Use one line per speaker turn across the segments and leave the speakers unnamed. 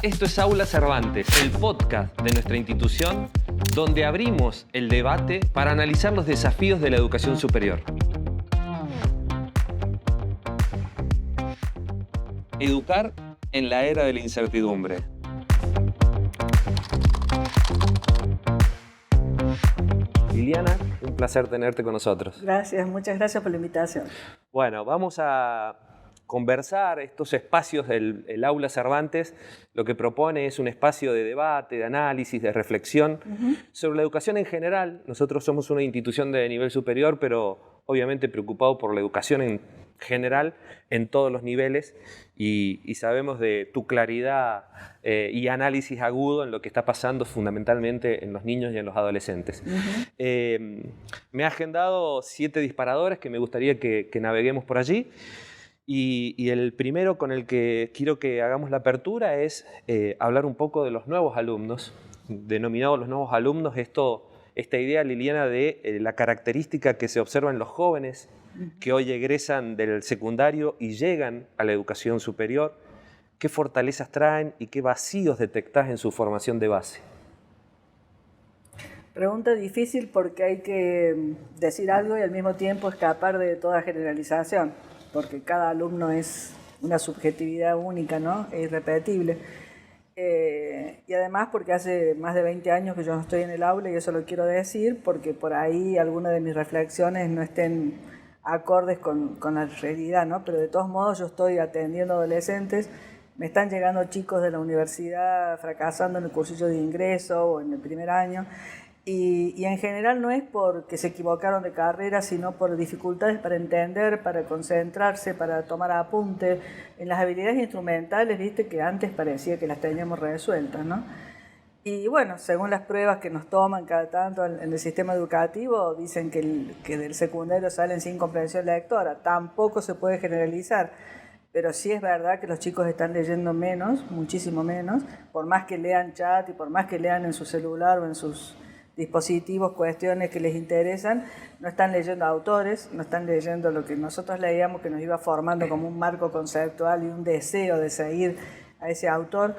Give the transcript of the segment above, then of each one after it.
Esto es Aula Cervantes, el podcast de nuestra institución donde abrimos el debate para analizar los desafíos de la educación superior. Educar en la era de la incertidumbre. Liliana, un placer tenerte con nosotros.
Gracias, muchas gracias por la invitación.
Bueno, vamos a conversar estos espacios del Aula Cervantes. Lo que propone es un espacio de debate, de análisis, de reflexión sobre la educación en general. Nosotros somos una institución de nivel superior, pero obviamente preocupado por la educación en general, en todos los niveles, y sabemos de tu claridad y análisis agudo en lo que está pasando fundamentalmente en los niños y en los adolescentes. Me ha agendado 7 disparadores que me gustaría que naveguemos por allí. Y el primero con el que quiero que hagamos la apertura es hablar un poco de los nuevos alumnos, denominados los nuevos alumnos, esta idea, Liliana, de la característica que se observa en los jóvenes que hoy egresan del secundario y llegan a la educación superior. ¿Qué fortalezas traen y qué vacíos detectás en su formación de base?
Pregunta difícil porque hay que decir algo y al mismo tiempo escapar de toda generalización, porque cada alumno es una subjetividad única, ¿no? E irrepetible. Y además porque hace más de 20 años que yo no estoy en el aula y eso lo quiero decir porque por ahí algunas de mis reflexiones no estén acordes con la realidad, ¿no? Pero de todos modos yo estoy atendiendo adolescentes, me están llegando chicos de la universidad fracasando en el cursillo de ingreso o en el primer año. Y en general no es porque se equivocaron de carrera, sino por dificultades para entender, para concentrarse, para tomar apuntes. En las habilidades instrumentales, viste que antes parecía que las teníamos resueltas, ¿no? Y bueno, según las pruebas que nos toman cada tanto en el sistema educativo, dicen que del secundario salen sin comprensión lectora. Tampoco se puede generalizar, pero sí es verdad que los chicos están leyendo menos, muchísimo menos, por más que lean chat y por más que lean en su celular o en sus dispositivos, cuestiones que les interesan, no están leyendo autores, no están leyendo lo que nosotros leíamos que nos iba formando como un marco conceptual y un deseo de seguir a ese autor.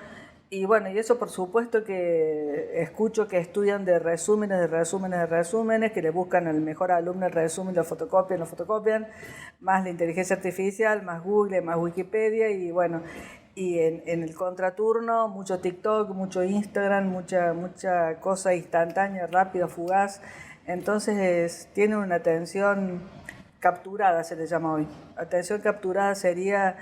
Y bueno, y eso por supuesto que escucho que estudian de resúmenes, que le buscan al mejor alumno el resumen, lo fotocopian, más la inteligencia artificial, más Google, más Wikipedia y bueno, y en el contraturno mucho TikTok, mucho Instagram, mucha cosa instantánea, rápida, fugaz. Entonces tiene una atención capturada, se le llama hoy. Atención capturada sería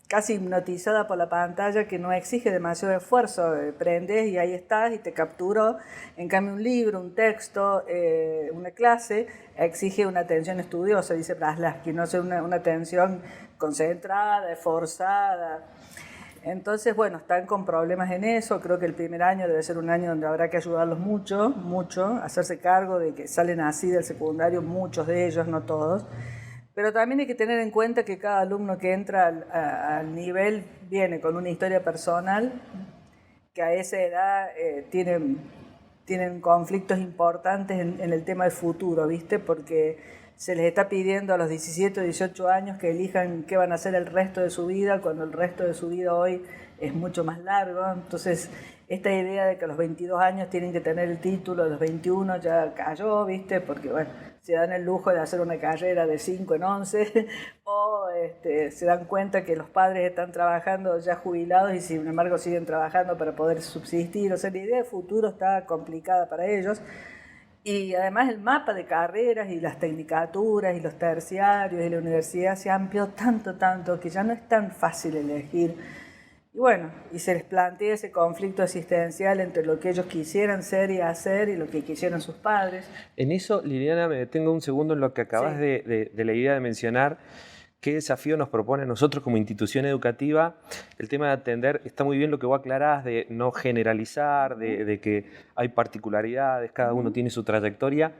casi hipnotizada por la pantalla, que no exige demasiado esfuerzo. Prendes y ahí estás y te capturó. En cambio un libro, un texto, una clase exige una atención estudiosa, dice Braslavsky, no sé, una atención concentrada, esforzada. Entonces, bueno, están con problemas en eso. Creo que el primer año debe ser un año donde habrá que ayudarlos mucho, hacerse cargo de que salen así del secundario, muchos de ellos, no todos. Pero también hay que tener en cuenta que cada alumno que entra al nivel viene con una historia personal, que a esa edad tienen conflictos importantes en el tema del futuro, ¿viste? Porque se les está pidiendo a los 17 o 18 años que elijan qué van a hacer el resto de su vida, cuando el resto de su vida hoy es mucho más largo. Entonces, esta idea de que a los 22 años tienen que tener el título, a los 21 ya cayó, ¿viste? Porque, bueno, se dan el lujo de hacer una carrera de 5 en 11 o se dan cuenta que los padres están trabajando ya jubilados y sin embargo siguen trabajando para poder subsistir. O sea, la idea de futuro está complicada para ellos. Y además el mapa de carreras y las tecnicaturas y los terciarios y la universidad se amplió tanto que ya no es tan fácil elegir. Y bueno, y se les plantea ese conflicto existencial entre lo que ellos quisieran ser y hacer y lo que quisieran sus padres.
En eso, Liliana, me detengo un segundo en lo que acabas de la idea de mencionar. ¿Qué desafío nos propone a nosotros como institución educativa? El tema de atender, está muy bien lo que vos aclarás, de no generalizar, de que hay particularidades, cada uno tiene su trayectoria.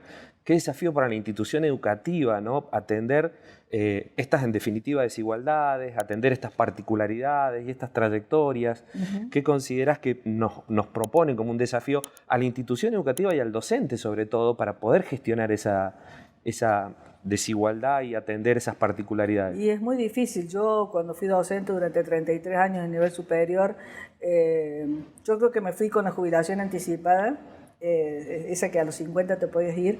¿Qué desafío para la institución educativa, ¿no? Atender estas, en definitiva, desigualdades, atender estas particularidades y estas trayectorias. ¿Qué considerás que nos proponen como un desafío a la institución educativa y al docente, sobre todo, para poder gestionar esa desigualdad y atender esas particularidades.
Y es muy difícil. Yo cuando fui docente durante 33 años en nivel superior, yo creo que me fui con la jubilación anticipada, esa que a los 50 te podías ir,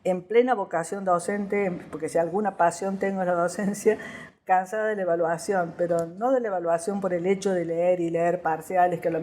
en plena vocación docente, porque si alguna pasión tengo en la docencia, cansada de la evaluación, pero no de la evaluación por el hecho de leer y leer parciales que a lo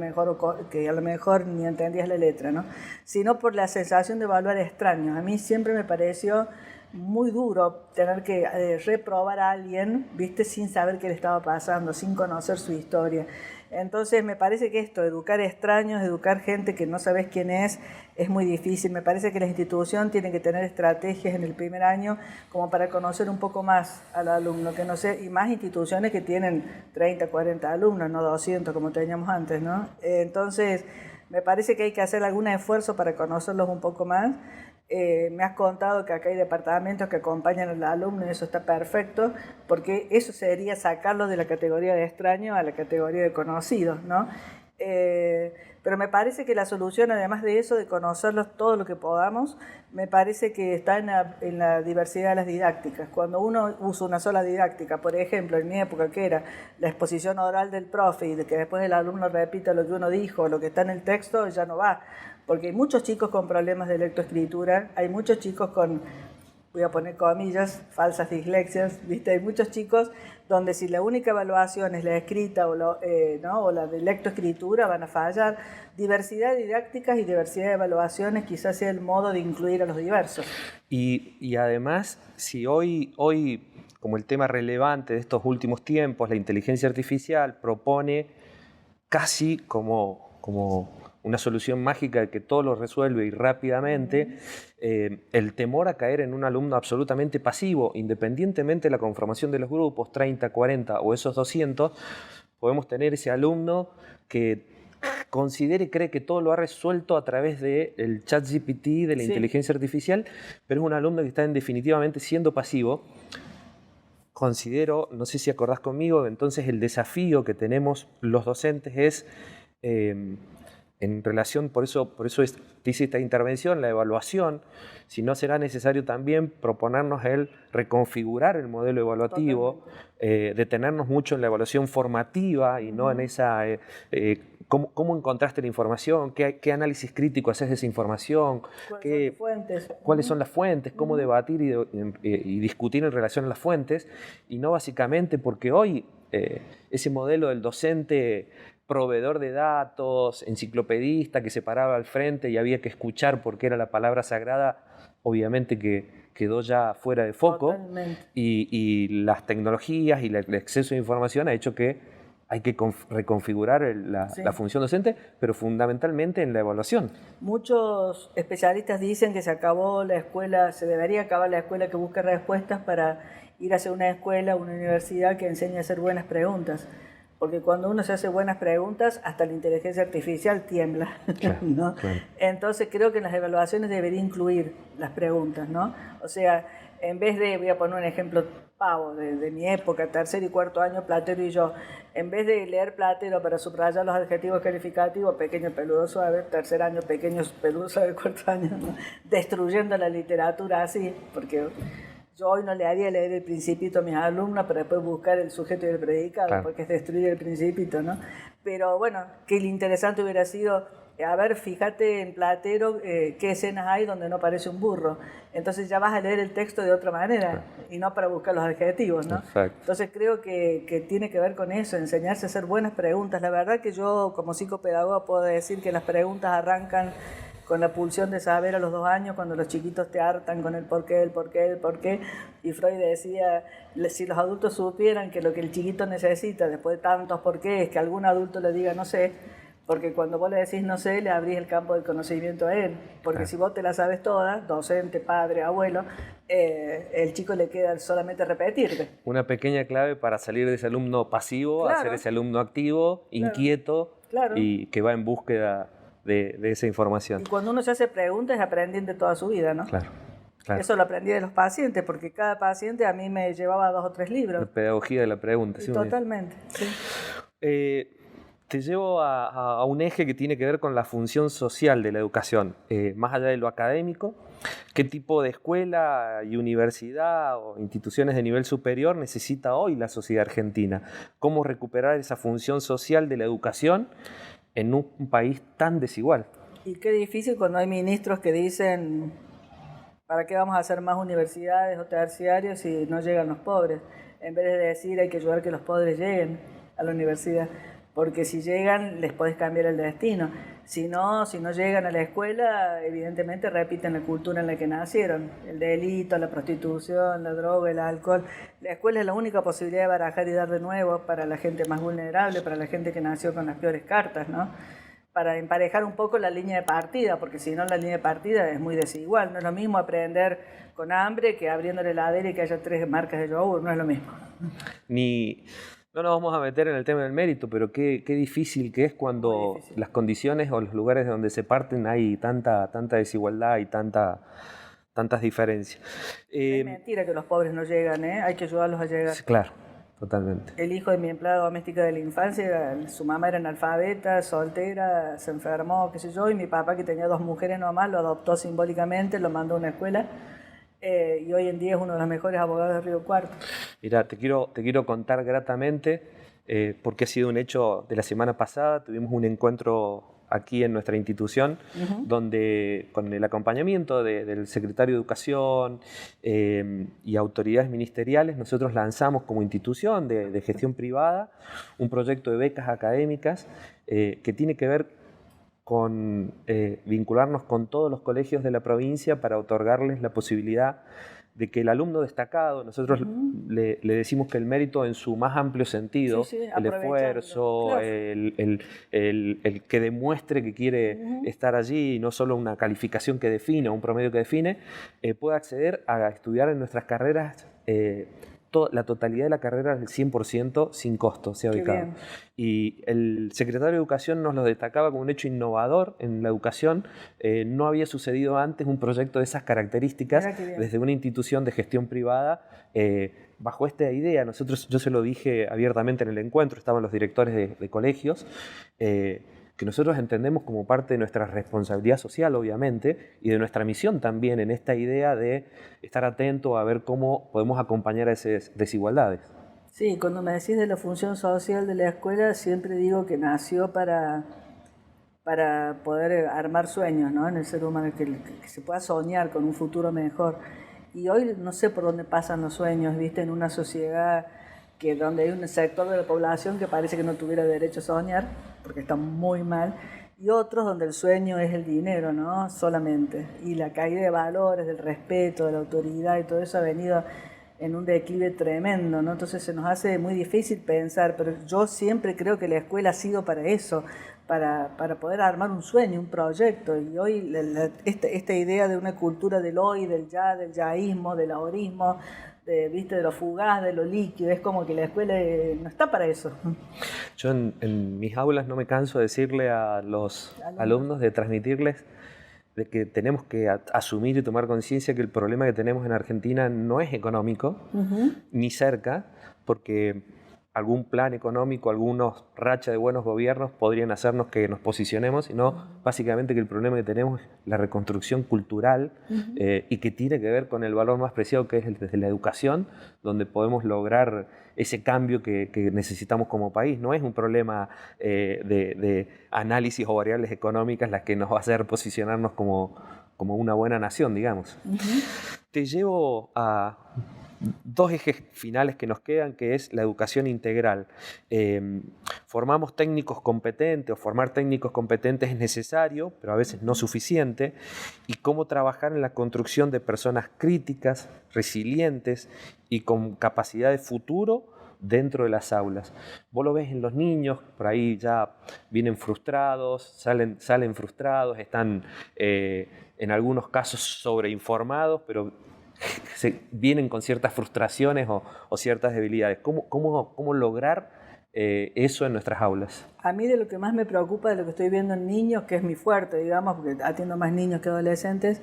mejor ni entendías la letra, ¿no? Sino por la sensación de evaluar extraños. A mí siempre me pareció muy duro tener que reprobar a alguien, ¿viste? Sin saber qué le estaba pasando, sin conocer su historia. Entonces me parece que esto, educar extraños, educar gente que no sabes quién es muy difícil. Me parece que la institución tiene que tener estrategias en el primer año como para conocer un poco más al alumno, que no sé, y más instituciones que tienen 30, 40 alumnos, no 200 como teníamos antes, ¿no? Entonces me parece que hay que hacer algún esfuerzo para conocerlos un poco más. Me has contado que acá hay departamentos que acompañan al alumno y eso está perfecto, porque eso sería sacarlo de la categoría de extraño a la categoría de conocidos, ¿no? Pero me parece que la solución, además de eso, de conocerlos todo lo que podamos, me parece que está en la diversidad de las didácticas. Cuando uno usa una sola didáctica, por ejemplo, en mi época, que era la exposición oral del profe y de que después el alumno repita lo que uno dijo, lo que está en el texto, ya no va. Porque hay muchos chicos con problemas de lectoescritura, hay muchos chicos con, voy a poner comillas, falsas dislexias, ¿viste? Hay muchos chicos donde si la única evaluación es la escrita o la de lectoescritura, van a fallar. Diversidad de didácticas y diversidad de evaluaciones quizás sea el modo de incluir a los diversos.
Y además, si hoy, como el tema relevante de estos últimos tiempos, la inteligencia artificial propone casi como una solución mágica que todo lo resuelve y rápidamente, el temor a caer en un alumno absolutamente pasivo, independientemente de la conformación de los grupos, 30, 40 o esos 200, podemos tener ese alumno que considere y cree que todo lo ha resuelto a través del ChatGPT, de la inteligencia artificial, pero es un alumno que está definitivamente siendo pasivo. Considero, no sé si acordás conmigo, entonces el desafío que tenemos los docentes es... en relación, por eso hice esta intervención, la evaluación, si no será necesario también proponernos el reconfigurar el modelo evaluativo, detenernos mucho en la evaluación formativa y no en esa, cómo encontraste la información, qué análisis crítico haces de esa información, cuáles son las fuentes, cómo debatir y discutir en relación a las fuentes, y no básicamente porque hoy ese modelo del docente proveedor de datos, enciclopedista que se paraba al frente y había que escuchar porque era la palabra sagrada, obviamente que quedó ya fuera de foco. Y las tecnologías y el exceso de información ha hecho que hay que reconfigurar la función docente, pero fundamentalmente en la evaluación.
Muchos especialistas dicen que se acabó la escuela, se debería acabar la escuela que busca respuestas para ir hacia una escuela, una universidad que enseñe a hacer buenas preguntas. Porque cuando uno se hace buenas preguntas, hasta la inteligencia artificial tiembla, ¿no? Claro. Entonces creo que en las evaluaciones debería incluir las preguntas, ¿no? O sea, en vez de, voy a poner un ejemplo pavo de mi época, tercer y cuarto año, Platero y yo, en vez de leer Platero para subrayar los adjetivos calificativos, pequeño, peludo, suave, tercer año, pequeño, peludo, suave, cuarto año, ¿no? Destruyendo la literatura así, porque... Yo hoy no le haría leer el Principito a mis alumnos para después buscar el sujeto y el predicado, claro, porque es destruir el Principito, ¿no? Pero bueno, qué interesante hubiera sido, a ver, fíjate en Platero qué escenas hay donde no aparece un burro. Entonces ya vas a leer el texto de otra manera, claro, y no para buscar los adjetivos, ¿no? Exacto. Entonces creo que tiene que ver con eso, enseñarse a hacer buenas preguntas. La verdad que yo como psicopedagoga puedo decir que las preguntas arrancan con la pulsión de saber a los 2 años, cuando los chiquitos te hartan con el por qué. Y Freud decía, si los adultos supieran que lo que el chiquito necesita después de tantos por qué es que algún adulto le diga no sé, porque cuando vos le decís no sé, le abrís el campo del conocimiento a él. Porque si vos te la sabes toda, docente, padre, abuelo, el chico le queda solamente repetirte.
Una pequeña clave para salir de ese alumno pasivo, claro, a ser ese alumno activo, claro, inquieto, claro, y que va en búsqueda de esa información.
Y cuando uno se hace preguntas, aprenden de toda su vida, ¿no?
Claro, claro.
Eso lo aprendí de los pacientes, porque cada paciente a mí me llevaba 2 o 3 libros.
La pedagogía de la pregunta.
Sí, totalmente, sí.
Te llevo a un eje que tiene que ver con la función social de la educación, más allá de lo académico. ¿Qué tipo de escuela y universidad o instituciones de nivel superior necesita hoy la sociedad argentina? ¿Cómo recuperar esa función social de la educación en un país tan desigual?
Y qué difícil cuando hay ministros que dicen, ¿para qué vamos a hacer más universidades o terciarios si no llegan los pobres? En vez de decir, hay que ayudar a que los pobres lleguen a la universidad, porque si llegan les podés cambiar el destino. Si no llegan a la escuela, evidentemente repiten la cultura en la que nacieron. El delito, la prostitución, la droga, el alcohol. La escuela es la única posibilidad de barajar y dar de nuevo para la gente más vulnerable, para la gente que nació con las peores cartas, ¿no? Para emparejar un poco la línea de partida, porque si no la línea de partida es muy desigual. No es lo mismo aprender con hambre que abriendo la heladera y que haya 3 marcas de yogur, no es lo mismo.
No nos vamos a meter en el tema del mérito, pero qué difícil que es cuando las condiciones o los lugares de donde se parten hay tanta desigualdad y tantas diferencias.
Es mentira que los pobres no llegan, ¿eh? Hay que ayudarlos a llegar.
Claro, totalmente.
El hijo de mi empleada doméstica de la infancia, su mamá era analfabeta, soltera, se enfermó, qué sé yo, y mi papá, que tenía 2 mujeres nomás, lo adoptó simbólicamente, lo mandó a una escuela. Y hoy en día es uno de los mejores abogados de Río Cuarto.
Mira, te quiero contar gratamente, porque ha sido un hecho de la semana pasada. Tuvimos un encuentro aquí en nuestra institución, donde con el acompañamiento del secretario de Educación y autoridades ministeriales, nosotros lanzamos como institución de gestión privada un proyecto de becas académicas que tiene que ver con vincularnos con todos los colegios de la provincia para otorgarles la posibilidad de que el alumno destacado, nosotros le decimos que el mérito en su más amplio sentido, el esfuerzo, claro, el que demuestre que quiere estar allí, y no solo una calificación que define, un promedio que define, pueda acceder a estudiar en nuestras carreras la totalidad de la carrera del 100% sin costo, sea becado. Y el secretario de Educación nos lo destacaba como un hecho innovador en la educación. No había sucedido antes un proyecto de esas características desde una institución de gestión privada. Bajo esta idea, yo se lo dije abiertamente en el encuentro, estaban los directores de colegios, que nosotros entendemos como parte de nuestra responsabilidad social, obviamente, y de nuestra misión también en esta idea de estar atento a ver cómo podemos acompañar a esas desigualdades.
Sí, cuando me decís de la función social de la escuela, siempre digo que nació para poder armar sueños, ¿no? En el ser humano, que se pueda soñar con un futuro mejor. Y hoy no sé por dónde pasan los sueños, ¿viste? En una sociedad donde hay un sector de la población que parece que no tuviera derecho a soñar, porque está muy mal, y otros donde el sueño es el dinero, ¿no? Solamente. Y la caída de valores, del respeto, de la autoridad y todo eso ha venido en un declive tremendo, ¿no? Entonces se nos hace muy difícil pensar, pero yo siempre creo que la escuela ha sido para eso, para poder armar un sueño, un proyecto. Y hoy esta idea de una cultura del hoy, del yaísmo, del ahorismo, de lo fugaz, de lo líquido, es como que la escuela no está para eso.
Yo en mis aulas no me canso de decirle a los alumnos, de transmitirles de que tenemos que asumir y tomar conciencia que el problema que tenemos en Argentina no es económico, ni cerca, porque algún plan económico, algunos rachas de buenos gobiernos podrían hacernos que nos posicionemos, sino básicamente que el problema que tenemos es la reconstrucción cultural y que tiene que ver con el valor más preciado que es el desde la educación, donde podemos lograr ese cambio que necesitamos como país. No es un problema de análisis o variables económicas las que nos va a hacer posicionarnos como una buena nación, digamos. Te llevo a 2 ejes finales que nos quedan, que es la educación integral. Formamos técnicos competentes, o formar técnicos competentes es necesario, pero a veces no suficiente, y cómo trabajar en la construcción de personas críticas, resilientes y con capacidad de futuro dentro de las aulas. Vos lo ves en los niños, por ahí ya vienen frustrados, salen frustrados, están en algunos casos sobreinformados, pero vienen con ciertas frustraciones o ciertas debilidades. ¿Cómo lograr eso en nuestras aulas?
A mí de lo que más me preocupa de lo que estoy viendo en niños, que es mi fuerte, digamos, porque atiendo más niños que adolescentes,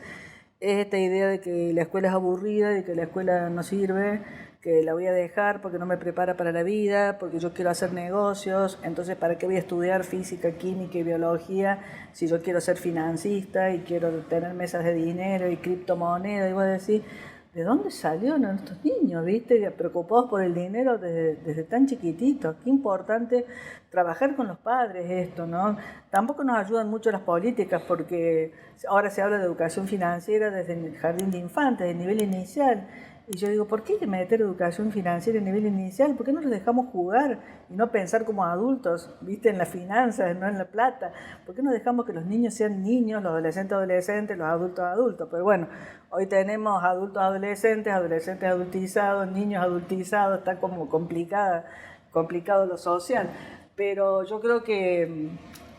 es esta idea de que la escuela es aburrida, de que la escuela no sirve, que la voy a dejar porque no me prepara para la vida, porque yo quiero hacer negocios, entonces ¿para qué voy a estudiar física, química y biología si yo quiero ser financista y quiero tener mesas de dinero y criptomonedas? Y voy a decir, ¿de dónde salieron estos niños, viste, preocupados por el dinero desde tan chiquititos? Qué importante trabajar con los padres esto, ¿no? Tampoco nos ayudan mucho las políticas porque ahora se habla de educación financiera desde el jardín de infantes, del nivel inicial. Y yo digo, ¿por qué hay que meter educación financiera en nivel inicial? ¿Por qué no los dejamos jugar y no pensar como adultos, viste, en las finanzas, no en la plata? ¿Por qué no dejamos que los niños sean niños, los adolescentes adolescentes, los adultos adultos? Pero bueno, hoy tenemos adultos adolescentes, adolescentes adultizados, niños adultizados, está como complicado lo social. Pero yo creo que,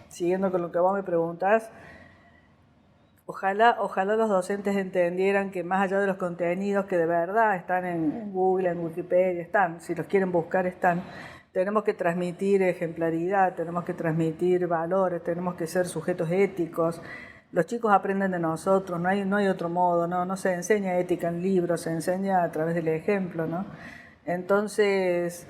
siguiendo con lo que vos me preguntás, ojalá los docentes entendieran que más allá de los contenidos que de verdad están en Google, en Wikipedia, están, si los quieren buscar están, tenemos que transmitir ejemplaridad, tenemos que transmitir valores, tenemos que ser sujetos éticos. Los chicos aprenden de nosotros, no hay otro modo, no se enseña ética en libros, se enseña a través del ejemplo, ¿no? Entonces,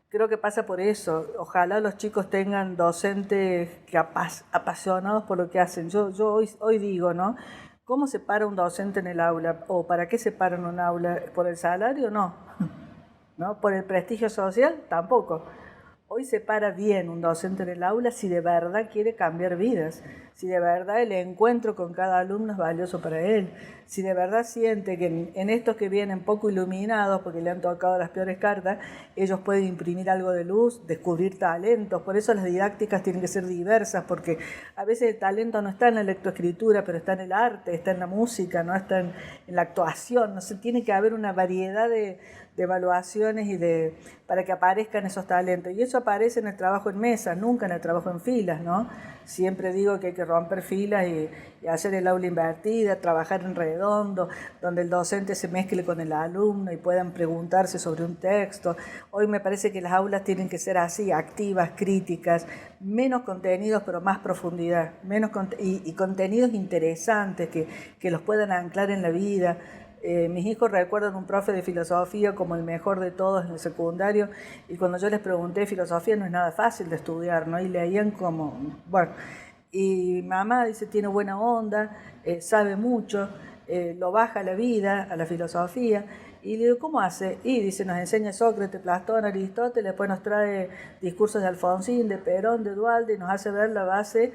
creo que pasa por eso. Ojalá los chicos tengan docentes que apasionados por lo que hacen. Yo hoy digo, ¿no? ¿Cómo se para un docente en el aula? ¿O para qué se para en un aula? ¿Por el salario? No. ¿No? ¿Por el prestigio social? Tampoco. Hoy se para bien un docente en el aula si de verdad quiere cambiar vidas, si de verdad el encuentro con cada alumno es valioso para él, si de verdad siente que en estos que vienen poco iluminados porque le han tocado las peores cartas, ellos pueden imprimir algo de luz, descubrir talentos. Por eso las didácticas tienen que ser diversas, porque a veces el talento no está en la lectoescritura, pero está en el arte, está en la música, no está en la actuación. No sé, tiene que haber una variedad de evaluaciones para que aparezcan esos talentos. Y eso aparece en el trabajo en mesa, nunca en el trabajo en filas, ¿no? Siempre digo que hay que romper filas y hacer el aula invertida, trabajar en redondo, donde el docente se mezcle con el alumno y puedan preguntarse sobre un texto. Hoy me parece que las aulas tienen que ser así, activas, críticas, menos contenidos pero más profundidad, y contenidos interesantes que los puedan anclar en la vida. Mis hijos recuerdan un profe de filosofía como el mejor de todos en el secundario, y cuando yo les pregunté, filosofía no es nada fácil de estudiar, ¿no? Y leían como, bueno, y mamá dice, tiene buena onda, sabe mucho, lo baja a la vida, a la filosofía. Y le digo, ¿cómo hace? Y dice, nos enseña Sócrates, Platón, Aristóteles, después nos trae discursos de Alfonsín, de Perón, de Duhalde, y nos hace ver la base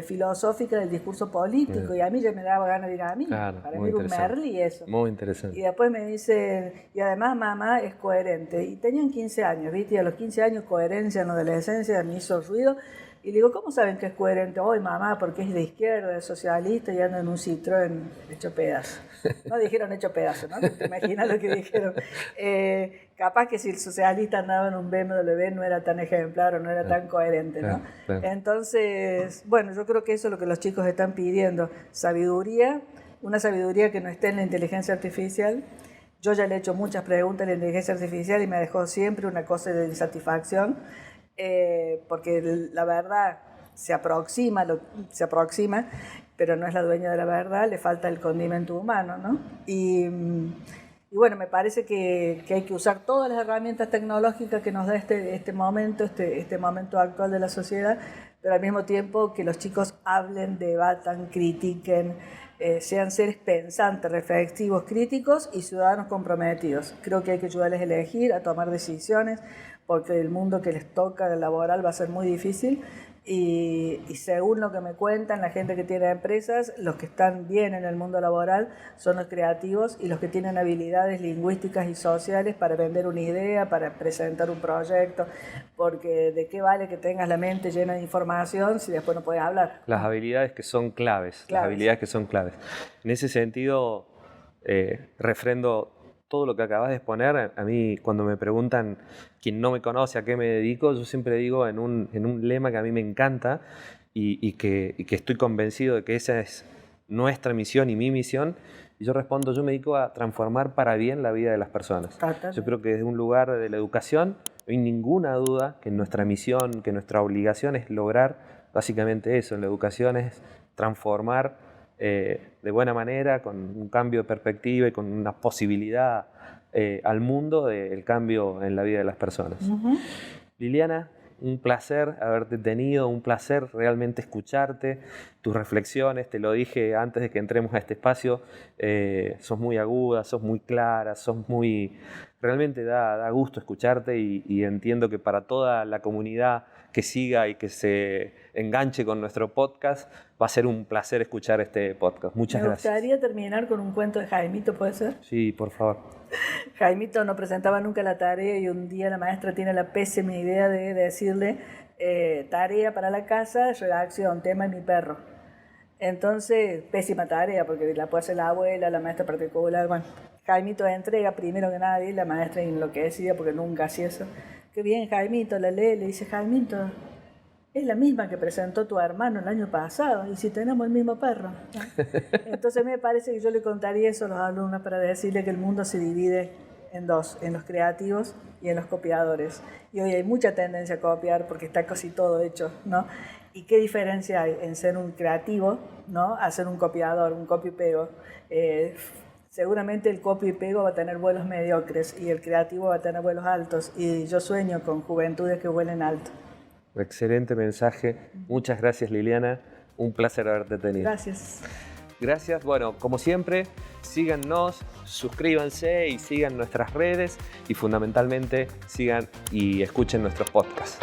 filosófica del discurso político. Y a mí ya me daba ganas de ir a mí.
Claro,
para mí era un Merli eso.
Muy interesante.
Y después me dice, y además mamá es coherente. Y tenían 15 años, ¿viste? Y a los 15 años coherencia en la adolescencia me hizo ruido. Y le digo, ¿cómo saben que es coherente? Hoy mamá, porque es de izquierda, es socialista y anda en un Citroën hecho pedazo. No dijeron hecho pedazo, ¿no? ¿Te imaginas lo que dijeron? Capaz que si el socialista andaba en un BMW no era tan ejemplar o no era tan coherente, ¿no? Claro. Entonces, bueno, yo creo que eso es lo que los chicos están pidiendo. Sabiduría, una sabiduría que no esté en la inteligencia artificial. Yo ya le he hecho muchas preguntas a la inteligencia artificial y me dejó siempre una cosa de insatisfacción. Porque la verdad se aproxima, pero no es la dueña de la verdad, le falta el condimento humano, ¿no? Y bueno, me parece que hay que usar todas las herramientas tecnológicas que nos da este momento actual de la sociedad, pero al mismo tiempo que los chicos hablen, debatan, critiquen, sean seres pensantes, reflexivos, críticos y ciudadanos comprometidos. Creo que hay que ayudarles a elegir, a tomar decisiones, porque el mundo que les toca del laboral va a ser muy difícil y según lo que me cuentan la gente que tiene empresas, los que están bien en el mundo laboral son los creativos y los que tienen habilidades lingüísticas y sociales para vender una idea, para presentar un proyecto, porque de qué vale que tengas la mente llena de información si después no puedes hablar.
Las habilidades que son claves. Las habilidades que son claves. En ese sentido, refrendo todo lo que acabas de exponer. A mí, cuando me preguntan, quien no me conoce, a qué me dedico, yo siempre digo en un lema que a mí me encanta y que estoy convencido de que esa es nuestra misión y mi misión. Y yo respondo, yo me dedico a transformar para bien la vida de las personas. Yo creo que desde un lugar de la educación no hay ninguna duda que nuestra misión, que nuestra obligación es lograr básicamente eso. En la educación es transformar de buena manera, con un cambio de perspectiva y con una posibilidad al mundo del cambio en la vida de las personas. Liliana, un placer haberte tenido, un placer realmente escucharte, tus reflexiones, te lo dije antes de que entremos a este espacio, sos muy aguda, sos muy clara, realmente da gusto escucharte y entiendo que para toda la comunidad que siga y que se enganche con nuestro podcast, va a ser un placer escuchar este podcast. Muchas gracias.
Me gustaría terminar con un cuento de Jaimito, ¿puede ser?
Sí, por favor.
Jaimito no presentaba nunca la tarea y un día la maestra tiene la pésima idea de decirle tarea para la casa, redacción, tema de mi perro. Entonces, pésima tarea porque la puede hacer la abuela, la maestra particular. Bueno, Jaimito entrega primero que nadie, la maestra enloquecida porque nunca hacía eso. Qué bien, Jaimito, la lee, le dice, Jaimito, es la misma que presentó tu hermano el año pasado, y si tenemos el mismo perro. Entonces me parece que yo le contaría eso a los alumnos para decirle que el mundo se divide en dos, en los creativos y en los copiadores. Y hoy hay mucha tendencia a copiar porque está casi todo hecho, ¿no? ¿Y qué diferencia hay en ser un creativo, ¿no?, a ser un copiador, un copio y pego? Seguramente el copio y pego va a tener vuelos mediocres y el creativo va a tener vuelos altos. Y yo sueño con juventudes que vuelen alto.
Excelente mensaje. Muchas gracias, Liliana. Un placer haberte tenido.
Gracias.
Gracias. Bueno, como siempre, síganos, suscríbanse y sigan nuestras redes y fundamentalmente sigan y escuchen nuestros podcasts.